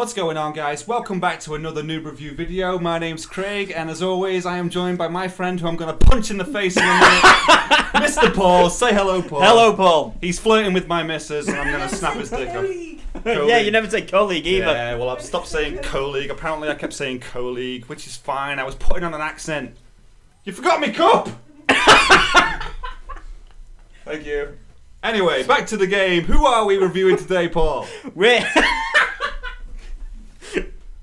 What's going on, guys? Welcome back to another Noob review video. My name's Craig, and as always, I am joined by my friend who I'm going to punch in the face in a minute, Mr. Paul. Say hello, Paul. Hello, Paul. He's flirting with my missus, and I'm going to snap his dick off. Yeah, you never say colleague either. Yeah, well, I've stopped saying colleague. Apparently, I kept saying colleague, which is fine. I was putting on an accent. You forgot me cup! Thank you. Anyway, back to the game. Who are we reviewing today, Paul?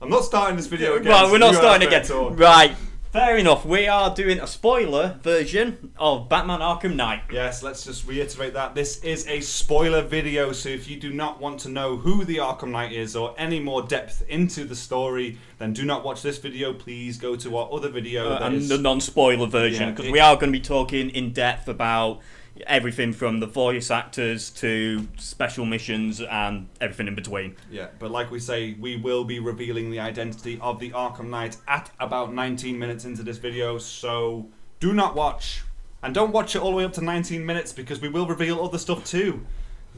I'm not starting this video again. Right, we're not starting again. Talk. Right, fair enough. We are doing a spoiler version of Batman Arkham Knight. Yes, let's just reiterate that. This is a spoiler video, so if you do not want to know who the Arkham Knight is or any more depth into the story, then do not watch this video. Please go to our other video. And the non-spoiler version, because we are going to be talking in depth about everything from the voice actors to special missions and everything in between. Yeah, but like we say, we will be revealing the identity of the Arkham Knight at about 19 minutes into this video, so do not watch. And don't watch it all the way up to 19 minutes, because we will reveal other stuff too.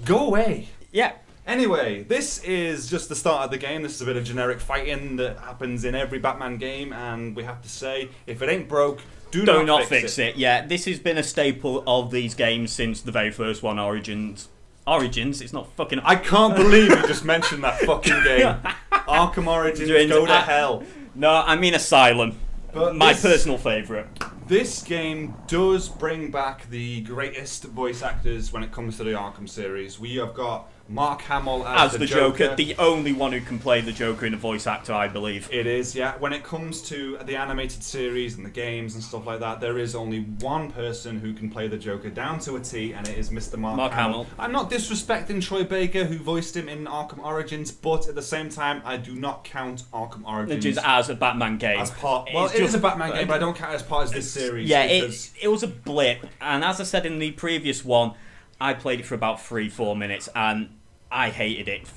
Go away. Yeah. Anyway, this is just the start of the game. This is a bit of generic fighting that happens in every Batman game, and we have to say, if it ain't broke, do not fix it. Yeah, this has been a staple of these games since the very first one, Origins. Origins? It's not fucking... I can't believe you just mentioned that fucking game. Arkham Origins, go to hell. No, I mean Asylum. But my personal favourite. This game does bring back the greatest voice actors when it comes to the Arkham series. We have got Mark Hamill as the Joker. The only one who can play the Joker in a voice actor, I believe. It is, yeah. When it comes to the animated series and the games and stuff like that, there is only one person who can play the Joker down to a T, and it is Mr. Mark Hamill. I'm not disrespecting Troy Baker, who voiced him in Arkham Origins, but at the same time, I do not count Arkham Origins as a Batman game. As part, well, it is a Batman game, but I don't count it as part of this series. Yeah, it was a blip, and as I said in the previous one, I played it for about 3-4 minutes, and I hated it.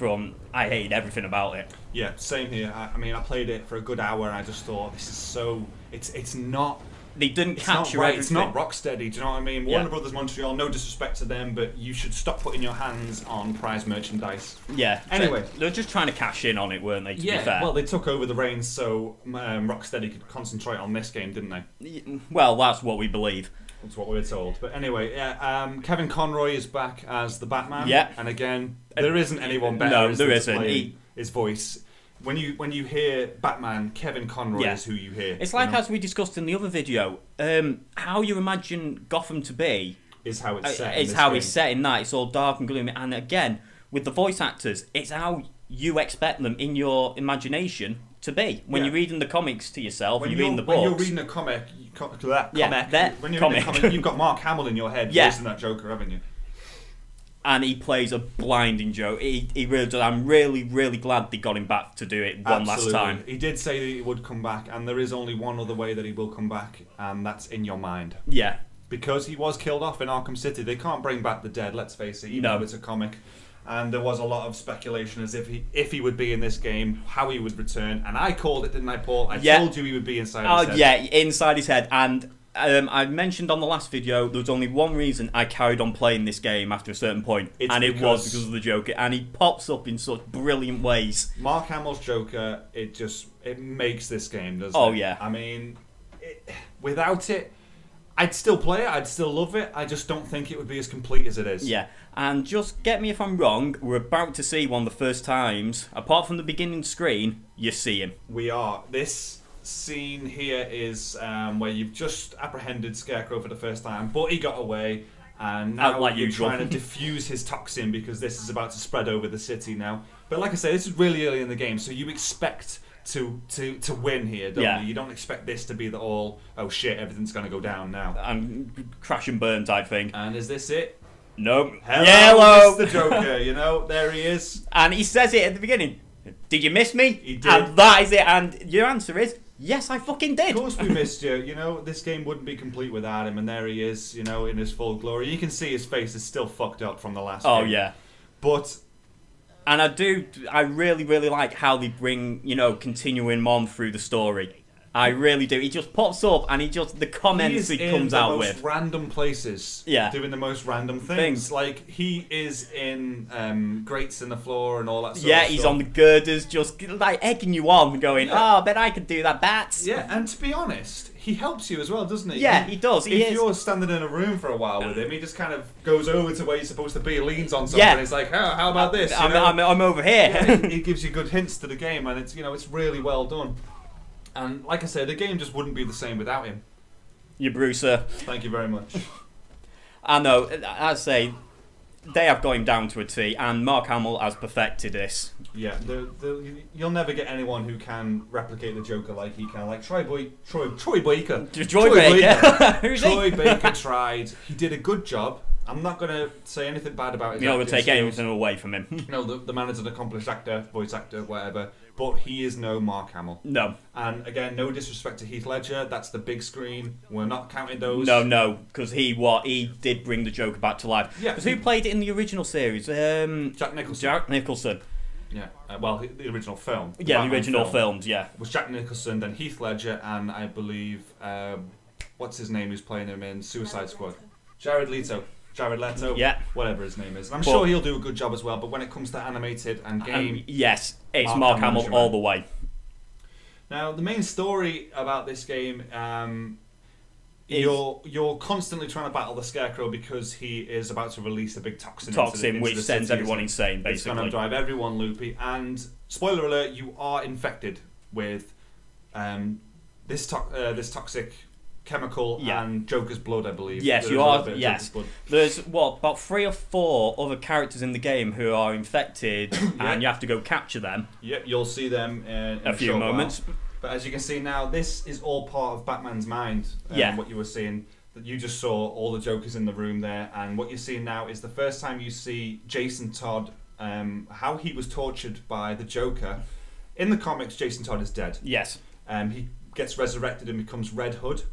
I hated everything about it. Yeah, same here. I mean, I played it for a good hour, and I just thought, this is so... It's not... They didn't capture right. everything. It's not Rocksteady, do you know what I mean? Yeah. Warner Brothers Montreal, no disrespect to them, but you should stop putting your hands on prize merchandise. Yeah. Anyway. They were just trying to cash in on it, weren't they, to be fair? Well, they took over the reins so Rocksteady could concentrate on this game, didn't they? Well, that's what we believe. That's what we were told. But anyway, yeah, Kevin Conroy is back as the Batman. Yeah. And again, there isn't anyone better. No, there isn't. His voice. When you hear Batman, Kevin Conroy is who you hear. It's like, as we discussed in the other video, how you imagine Gotham to be is how it's set. It's how it's set in that. It's all dark and gloomy. And again, with the voice actors, it's how you expect them in your imagination to be. When you're reading the comics to yourself, when you're reading the books. When you're reading a comic, when you're reading a comic, you've got Mark Hamill in your head voicing that Joker, haven't you? And he plays a blinding Joker. He really does. I'm really, really glad they got him back to do it one last time. He did say that he would come back, and there is only one other way that he will come back, and that's in your mind. Yeah. Because he was killed off in Arkham City. They can't bring back the dead, let's face it, even though it's a comic. And there was a lot of speculation as if he would be in this game, how he would return. And I called it, didn't I, Paul? I told you he would be inside his head. Yeah, inside his head. And I mentioned on the last video, there was only one reason I carried on playing this game after a certain point. It was because of the Joker. And he pops up in such brilliant ways. Mark Hamill's Joker, it makes this game, doesn't it? Oh, yeah. I mean, without it, I'd still play it, I'd still love it, I just don't think it would be as complete as it is. Yeah, and just get me if I'm wrong, we're about to see one of the first times, apart from the beginning screen, you see him. We are. This scene here is where you've just apprehended Scarecrow for the first time, but he got away, and now you're trying to diffuse his toxin because this is about to spread over the city now. But like I say, this is really early in the game, so you expect to win here, don't you? You don't expect this to be the all, oh shit, everything's going to go down now. And crash and burn type thing. And is this it? Nope. Hello, Mr. Joker, you know, there he is. And he says it at the beginning. Did you miss me? He did. And that is it. And your answer is, yes, I fucking did. Of course we missed you. You know, this game wouldn't be complete without him. And there he is, you know, in his full glory. You can see his face is still fucked up from the last game. Oh, yeah. But... And I really, really like how they bring, you know, continuing on through the story. I really do. He just pops up and the comments he comes out with. Random places. Yeah. Doing the most random things. Like, he is in grates in the floor and all that sort of stuff. Yeah, he's on the girders, just like egging you on, going, I bet I could do that, bats. Yeah, and to be honest, he helps you as well, doesn't he? Yeah, he does. If you're standing in a room for a while with him, he just kind of goes over to where you're supposed to be, leans on something, and he's like, how about this? I'm over here. Yeah, he gives you good hints to the game, and it's really well done. And like I said, the game just wouldn't be the same without him. You Brucer. Thank you very much. I know, I say, they have got him down to a T, and Mark Hamill has perfected this. Yeah, you'll never get anyone who can replicate the Joker like he can. Like Troy Baker. Troy Baker. Who's Troy Baker tried. He did a good job. I'm not going to say anything bad about his acting. You're not going to take anything away from him. No, the man is an accomplished actor, voice actor, whatever. But he is no Mark Hamill. No. And again, no disrespect to Heath Ledger. That's the big screen. We're not counting those. No, because he did bring the Joker back to life. Yeah. Because who played it in the original series? Jack Nicholson. Jack Nicholson. Yeah. Well, the original film. Yeah, the original films. Yeah. Was Jack Nicholson, then Heath Ledger, and I believe what's his name? Who's playing him in Suicide Squad? Jared Leto. Yeah. Whatever his name is. And I'm sure he'll do a good job as well, but when it comes to animated and game... yes, it's Mark Hamill all the way. Now, the main story about this game, you're constantly trying to battle the Scarecrow because he is about to release a big toxin into which sends everyone insane, basically. It's going to drive everyone loopy. And, spoiler alert, you are infected with this toxic... chemical and Joker's blood, I believe. Yes, you are. Yes, there's about 3 or 4 other characters in the game who are infected, and you have to go capture them. Yep, you'll see them in a few moments. While. But as you can see now, this is all part of Batman's mind. What you were seeing, that you just saw all the Jokers in the room there, and what you're seeing now is the first time you see Jason Todd, how he was tortured by the Joker. In the comics, Jason Todd is dead. Yes. He gets resurrected and becomes Red Hood.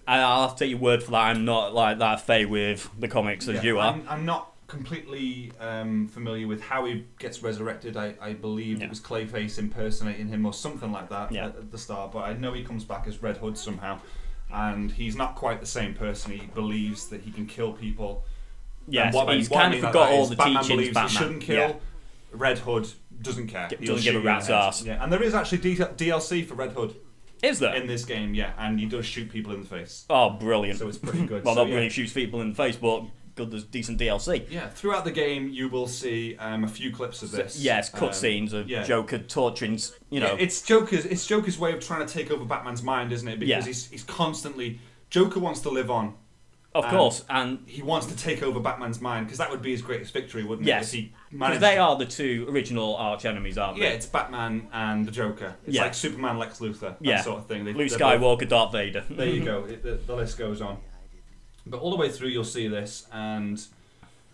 I'll have to take your word for that. I'm not like that fay with the comics as you are. I'm not completely familiar with how he gets resurrected. I believe it was Clayface impersonating him or something like that at the start. But I know he comes back as Red Hood somehow. And he's not quite the same person. He believes that he can kill people. Yes, he's kind of forgot all the Batman teachings. Batman he shouldn't kill. Yeah. Red Hood doesn't care. Doesn't give a rat's ass. Yeah, and there is actually DLC for Red Hood. Is there? In this game, yeah, and he does shoot people in the face. Oh, brilliant. So it's pretty good. Well, not really shoots people in the face, but good, there's decent DLC. Yeah, throughout the game, you will see a few clips of this. Yes, cutscenes of Joker torturing, it's Joker's way of trying to take over Batman's mind, isn't it? Because he's constantly... Joker wants to live on. Of course, and he wants to take over Batman's mind, because that would be his greatest victory, wouldn't it? Yes, because they are the 2 original arch enemies, aren't they? Yeah, it's Batman and the Joker. It's like Superman, Lex Luthor, that sort of thing. Luke Skywalker, Darth Vader. There you go, the list goes on. But all the way through you'll see this, and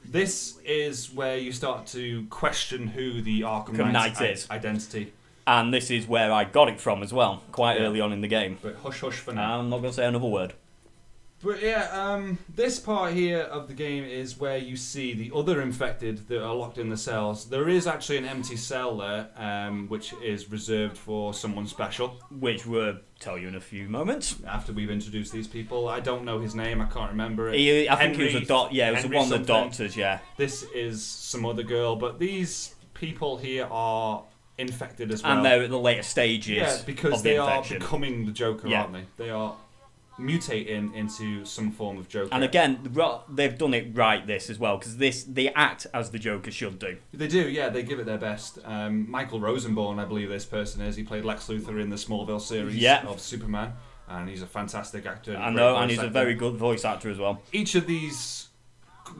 this is where you start to question who the Arkham Knight's is. Identity. And this is where I got it from as well, quite early on in the game. But hush hush for now. I'm not going to say another word. But yeah, this part here of the game is where you see the other infected that are locked in the cells. There is actually an empty cell there, which is reserved for someone special. Which we'll tell you in a few moments. After we've introduced these people. I don't know his name, I can't remember it. I think he was a doctor, it was one of the doctors, This is some other girl, but these people here are infected as well. And they're at the later stages because they are becoming the Joker, aren't they? They are mutating into some form of Joker. And again, they've done it right this as well, because they act as the Joker should do. They do, yeah, they give it their best. Michael Rosenbaum, I believe this person is. He played Lex Luthor in the Smallville series of Superman, and he's a fantastic actor. I know, and he's a very good voice actor as well. Each of these,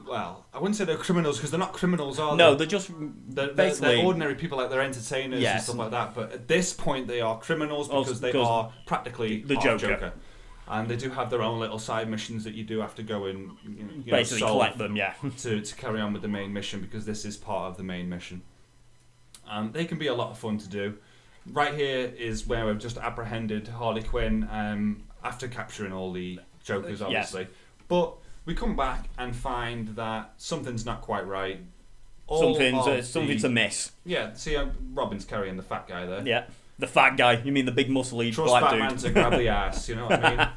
well, I wouldn't say they're criminals, because they're not criminals, are they? No, they're just they're ordinary people, like they're entertainers and stuff like that, but at this point they are criminals because they are practically the Joker. And they do have their own little side missions that you do have to go and basically collect them, to carry on with the main mission, because this is part of the main mission. And they can be a lot of fun to do. Right here is where we've just apprehended Harley Quinn after capturing all the Jokers, obviously. But we come back and find that something's not quite right. Something's amiss. Yeah, see, Robin's carrying the fat guy there. Yeah. The fat guy. You mean the big muscly Trust black Batman dude? to grab the ass, you know what I mean?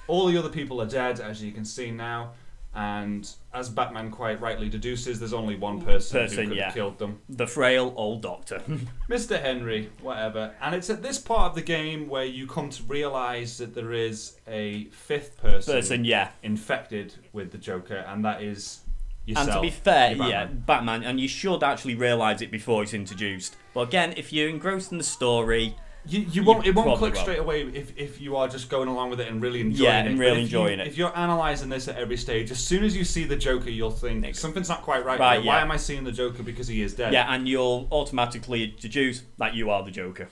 All the other people are dead, as you can see now. And as Batman quite rightly deduces, there's only one person who could have killed them. The frail old doctor. Mr. Henry, whatever. And it's at this part of the game where you come to realise that there is a fifth person infected with the Joker, and that is yourself. And to be fair, Batman, and you should actually realise it before it's introduced. But again, if you're engrossed in the story... It won't click straight away if you are just going along with it and really enjoying it. enjoying it. If you're analysing this at every stage, as soon as you see the Joker, you'll think something's not quite right. Why am I seeing the Joker? Because he is dead. Yeah, and you'll automatically deduce that you are the Joker.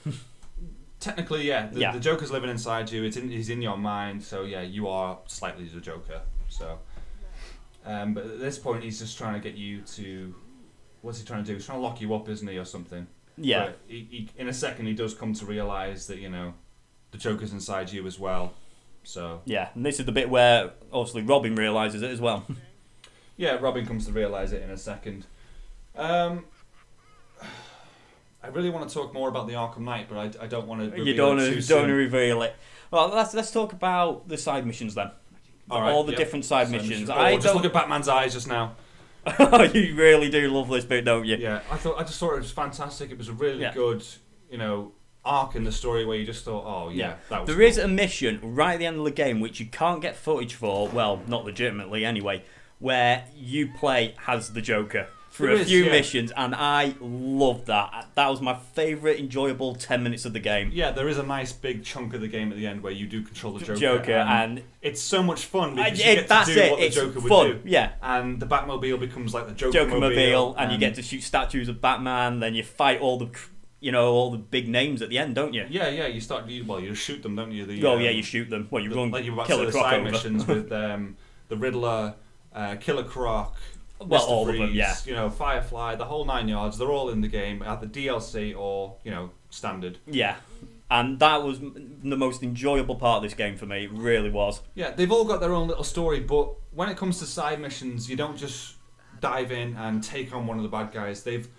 Technically, the Joker's living inside you. He's in your mind. So yeah, you are slightly the Joker. So, but at this point, he's just trying to get you to. What's he trying to do? He's trying to lock you up, isn't he, or something? Yeah. But he, in a second, he does come to realise that, the Joker's inside you as well. So yeah, and this is the bit where, obviously, Robin realises it as well. Yeah, Robin comes to realise it in a second. I really want to talk more about the Arkham Knight, but I don't want to reveal You don't want to reveal it. Well, let's talk about the side missions then. All the different side missions. Just look at Batman's eyes just now. You really do love this bit, don't you? Yeah, I just thought it was fantastic. It was a really good, arc in the story where you just thought, that was There is a mission right at the end of the game which you can't get footage for, well, not legitimately anyway, where you play as the Joker for a few missions, and I loved that. That was my favourite enjoyable 10 minutes of the game. Yeah, there is a nice big chunk of the game at the end where you do control the Joker, and it's so much fun because you get to do what the Joker would do. Yeah. And the Batmobile becomes like the Joker-mobile. And you get to shoot statues of Batman, then you fight all the big names at the end, don't you? Yeah, you start. You shoot them, don't you? You shoot them. Well, you run like you were about Killer to Croc side over. missions with the Riddler, Killer Croc. Well, Mr. all Freeze, of them, Firefly, the whole 9 yards. They're all in the game, at the DLC or standard. Yeah, and that was the most enjoyable part of this game for me. It really was. Yeah, they've all got their own little story, but when it comes to side missions, you don't just dive in and take on one of the bad guys. They've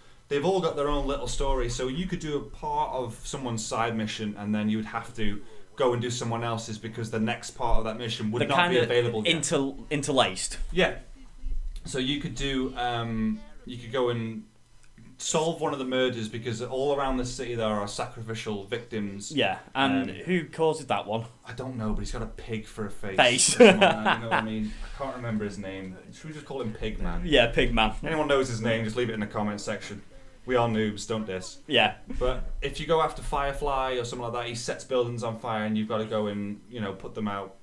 all got their own little story, so you could do a part of someone's side mission, and then you would have to go and do someone else's because the next part of that mission would not be available yet. Interlaced. Yeah. So you could do, you could go and solve one of the murders because all around the city there are sacrificial victims. Yeah, and who causes that one? I don't know, but he's got a pig for a face. You know what I mean? I can't remember his name. Should we just call him Pigman? Yeah, Pigman. Anyone knows his name, just leave it in the comments section. We are noobs, don't diss. Yeah. But if you go after Firefly or something like that, he sets buildings on fire and you've got to go and, put them out.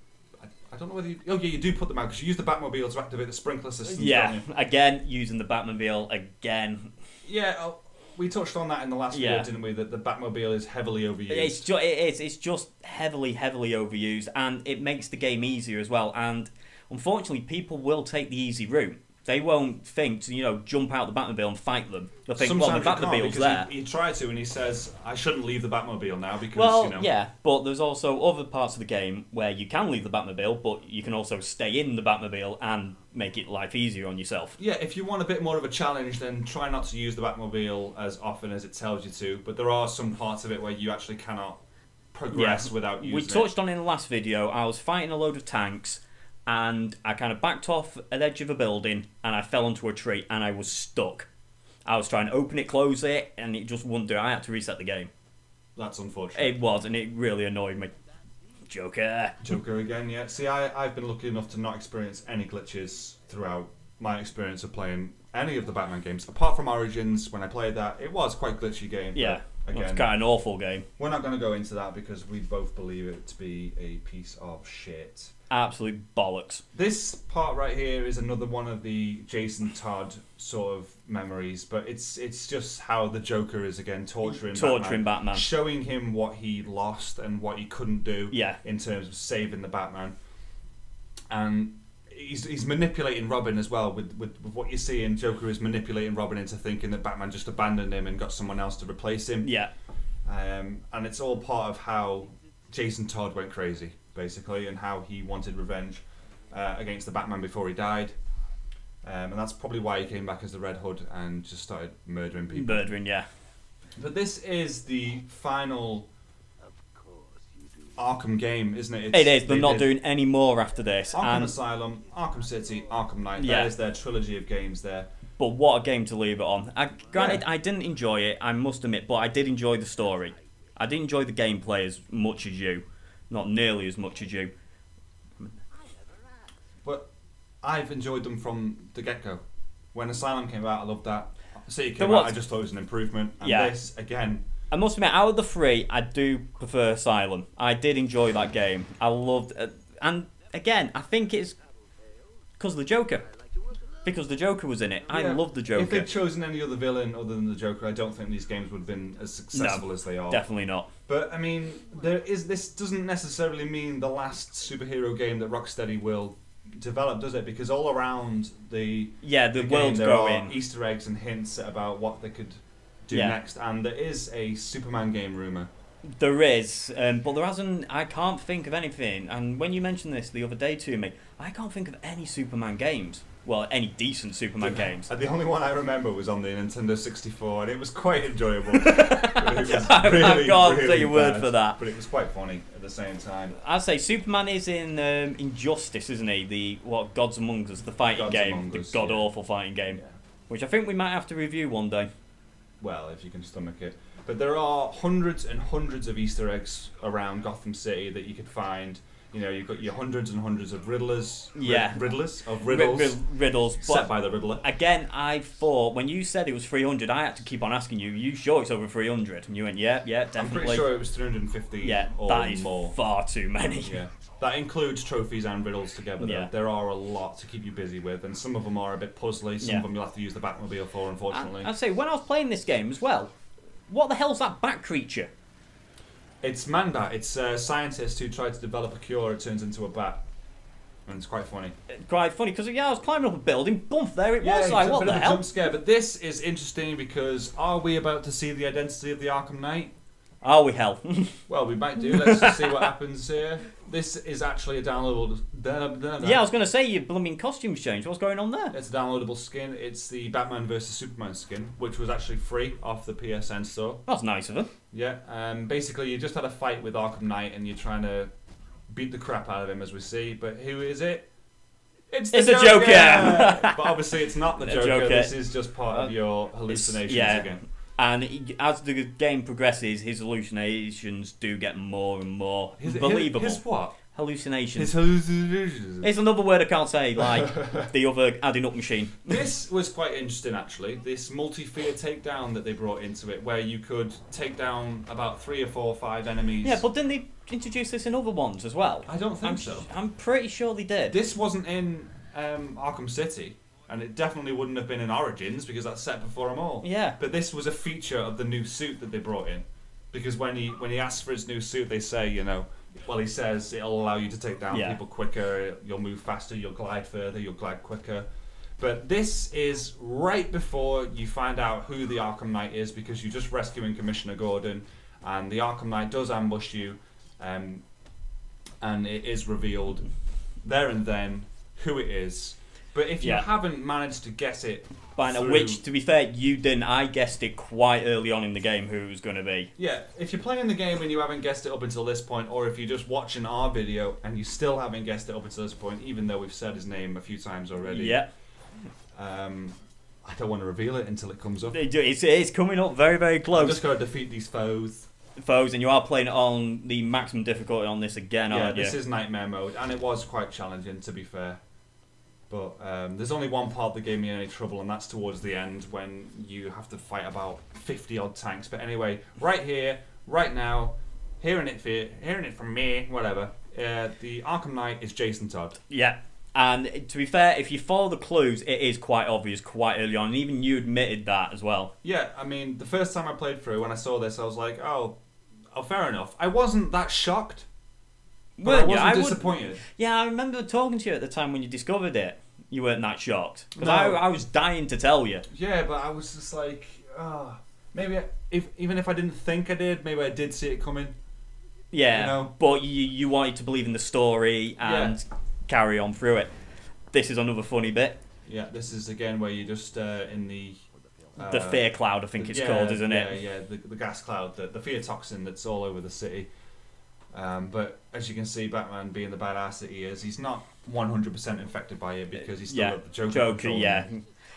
I don't know whether you do put them out because you use the Batmobile to activate the sprinkler system. Yeah, again, using the Batmobile again. Yeah, we touched on that in the last video, didn't we? That the Batmobile is heavily overused. It's just heavily overused, and it makes the game easier as well. And unfortunately, people will take the easy route. They won't think to, jump out the Batmobile and fight them. They'll think, sometimes well, the Batmobile's there. He tried to, and he says, I shouldn't leave the Batmobile now because, yeah, but there's also other parts of the game where you can leave the Batmobile, but you can also stay in the Batmobile and make it life easier on yourself. Yeah, if you want a bit more of a challenge, then try not to use the Batmobile as often as it tells you to, but there are some parts of it where you actually cannot progress without using it. We touched on in the last video, I was fighting a load of tanks, and I kind of backed off at the edge of a building, and I fell onto a tree, and I was stuck. I was trying to open it, close it, and it just wouldn't do. I had to reset the game. That's unfortunate. It was, and it really annoyed me. Joker again, yeah. See, I've been lucky enough to not experience any glitches throughout my experience of playing any of the Batman games. Apart from Origins, when I played that, it was quite a glitchy game. Yeah, again, it's kind of an awful game. We're not going to go into that because we both believe it to be a piece of shit. Absolute bollocks. This part right here is another one of the Jason Todd sort of memories, but it's just how the Joker is again torturing Batman, showing him what he lost and what he couldn't do in terms of saving the Batman. And he's manipulating Robin as well with what you see, and Joker is manipulating Robin into thinking that Batman just abandoned him and got someone else to replace him. Yeah. And it's all part of how Jason Todd went crazy, basically, and how he wanted revenge against the Batman before he died. And that's probably why he came back as the Red Hood and just started murdering people. Yeah. But this is the final Arkham game, isn't it? It is. They're not doing any more after this. Arkham Asylum, Arkham City, Arkham Knight. Yeah. That is their trilogy of games there. But what a game to leave it on. Granted, I didn't enjoy it, I must admit, but I did enjoy the story. I did enjoy the gameplay as much as you. Not nearly as much as you. But I've enjoyed them from the get-go. When Asylum came out, I loved that. City came out, I just thought it was an improvement. And this, again... I must admit, out of the three, I do prefer Asylum. I did enjoy that game. I loved... and again, I think it's because of the Joker. Because the Joker was in it. I love the Joker. If they'd chosen any other villain other than the Joker, I don't think these games would have been as successful as they are. Definitely not. But, I mean, this doesn't necessarily mean the last superhero game that Rocksteady will develop, does it? Because all around the world's growing. Easter eggs and hints about what they could do next. And there is a Superman game rumour. There is, but there hasn't... I can't think of anything. And when you mentioned this the other day to me, I can't think of any Superman games. Well, any decent Superman games. The only one I remember was on the Nintendo 64, and it was quite enjoyable. I've got to take your word for that. But it was quite funny at the same time. I'd say Superman is in Injustice, isn't he? The Gods Among Us, the fighting game, the god-awful fighting game, which I think we might have to review one day. Well, if you can stomach it. But there are hundreds and hundreds of Easter eggs around Gotham City that you could find. You know, you've got your hundreds and hundreds of riddles. Riddles. Set by the Riddler. Again, I thought, when you said it was 300, I had to keep on asking you, you sure it's over 300? And you went, yeah, definitely. I'm pretty sure it was 350 or that is more. Far too many. Yeah. That includes trophies and riddles together, though. Yeah. There are a lot to keep you busy with, and some of them are a bit puzzly, some of them you'll have to use the Batmobile for, unfortunately. I'd say, when I was playing this game as well, what the hell's that bat creature? It's Manbat. It's a scientist who tried to develop a cure. It turns into a bat. And it's quite funny. Quite funny, because I was climbing up a building, bump, there it was. Like, what the hell? Jump scare. But this is interesting because are we about to see the identity of the Arkham Knight? Are we, hell? Well, we might do. Let's just see what happens here. This is actually a downloadable... Yeah, I was going to say, your blooming costumes changed. What's going on there? It's a downloadable skin. It's the Batman vs Superman skin, which was actually free off the PSN store. That's nice of them. Yeah, basically you just had a fight with Arkham Knight and you're trying to beat the crap out of him, as we see. But who is it? It's the Joker! But obviously it's not the Joker. This is just part of your hallucinations again. And as the game progresses, his hallucinations do get more and more believable. His what? Hallucinations. His hallucinations. It's another word I can't say, like the other adding up machine. This was quite interesting, actually. This multi-fear takedown that they brought into it, where you could take down about 3 or 4 or 5 enemies. Yeah, but didn't they introduce this in other ones as well? I don't think so. I'm pretty sure they did. This wasn't in Arkham City. And it definitely wouldn't have been in Origins because that's set before them all. Yeah. But this was a feature of the new suit that they brought in. Because when he asks for his new suit, they say, he says it'll allow you to take down people quicker, you'll move faster, you'll glide further, you'll glide quicker. But this is right before you find out who the Arkham Knight is, because you're just rescuing Commissioner Gordon, and the Arkham Knight does ambush you, and it is revealed there and then who it is. But if you haven't managed to guess it by now, which, to be fair, you didn't. I guessed it quite early on in the game who it was going to be. Yeah, if you're playing the game and you haven't guessed it up until this point, or if you're just watching our video and you still haven't guessed it up until this point, even though we've said his name a few times already, I don't want to reveal it until it comes up. It's coming up very, very close. I've just got to defeat these foes. And you are playing it on the maximum difficulty on this again, aren't you? Yeah, this is Nightmare mode, and it was quite challenging, to be fair. But there's only one part that gave me any trouble, and that's towards the end when you have to fight about 50-odd tanks. But anyway, right here, right now, hearing it from me, whatever, the Arkham Knight is Jason Todd. Yeah, and to be fair, if you follow the clues, it is quite obvious quite early on, and even you admitted that as well. Yeah, I mean, the first time I played through, when I saw this, I was like, oh, fair enough. I wasn't that shocked. But I wasn't disappointed. Yeah, I remember talking to you at the time when you discovered it. You weren't that shocked. Because I was dying to tell you. Yeah, but I was just like, maybe even if I didn't think I did, maybe I did see it coming. Yeah, but you wanted to believe in the story and carry on through it. This is another funny bit. Yeah, this is again where you're just in the fear cloud, I think it's called, isn't it? Yeah, the gas cloud, the fear toxin that's all over the city. But as you can see, Batman being the badass that he is, he's not 100% infected by it because he's still got the Joker. Yeah.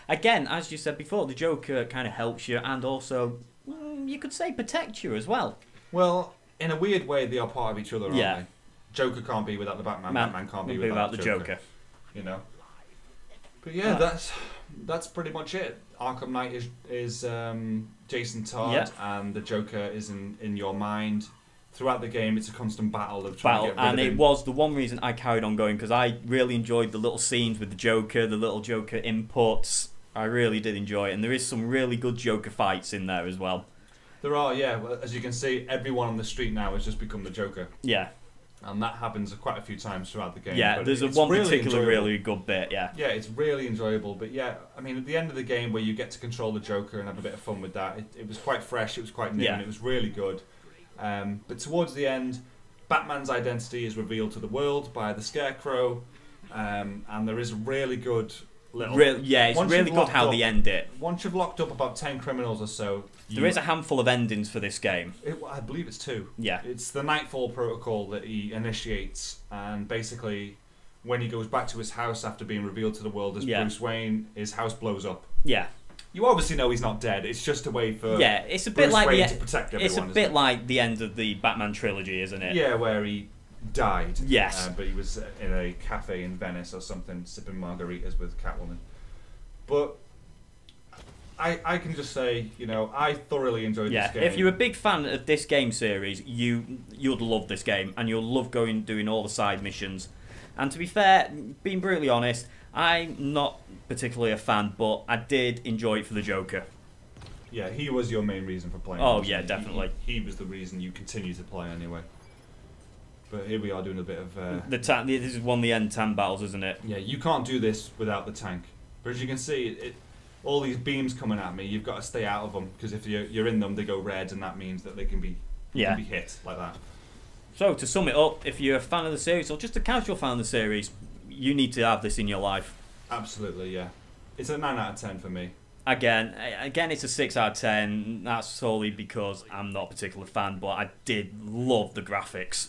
Again, as you said before, the Joker kind of helps you and also, you could say, protects you as well. Well, in a weird way, they are part of each other, aren't they? Joker can't be without the Batman. Batman can't be without the Joker. You know. But yeah, that's pretty much it. Arkham Knight is Jason Todd, and the Joker is in your mind. Throughout the game, it's a constant battle of trying to get rid of him. And it was the one reason I carried on going, because I really enjoyed the little scenes with the Joker, the little Joker inputs. I really did enjoy it, and there is some really good Joker fights in there as well. There are, yeah. Well, as you can see, everyone on the street now has just become the Joker. Yeah. And that happens quite a few times throughout the game. Yeah, there's one particular really good bit, yeah. Yeah, it's really enjoyable. But yeah, I mean, at the end of the game where you get to control the Joker and have a bit of fun with that, it was quite fresh, it was quite new, and it was really good. But towards the end, Batman's identity is revealed to the world by the Scarecrow, and there is a really good little... it's really good how they end it. Once you've locked up about 10 criminals or so... There is a handful of endings for this game. I believe it's 2. Yeah. It's the Nightfall protocol that he initiates, and basically, when he goes back to his house after being revealed to the world as Bruce Wayne, his house blows up. Yeah. You obviously know he's not dead. It's just a way for it's a bit Bruce like Wayne to protect everyone. It's a bit like the end of the Batman trilogy, isn't it? Yeah, where he died. Yes. But he was in a cafe in Venice or something, sipping margaritas with Catwoman. But I can just say, you know, I thoroughly enjoyed this game. If you're a big fan of this game series, you'd love this game, and you'll love doing all the side missions. And to be fair, being brutally honest, I'm not particularly a fan, but I did enjoy it for the Joker. Yeah, he was your main reason for playing. Oh, yeah, definitely. He was the reason you continue to play anyway. But here we are doing a bit of... This is one of the end 10 battles, isn't it? Yeah, you can't do this without the tank. But as you can see, all these beams coming at me, you've got to stay out of them, because if you're in them, they go red, and that means that they can be hit like that. So, to sum it up, if you're a fan of the series, or just a casual fan of the series, you need to have this in your life. Absolutely, yeah. It's a 9 out of 10 for me. Again, it's a 6 out of 10. That's solely because I'm not a particular fan, but I did love the graphics.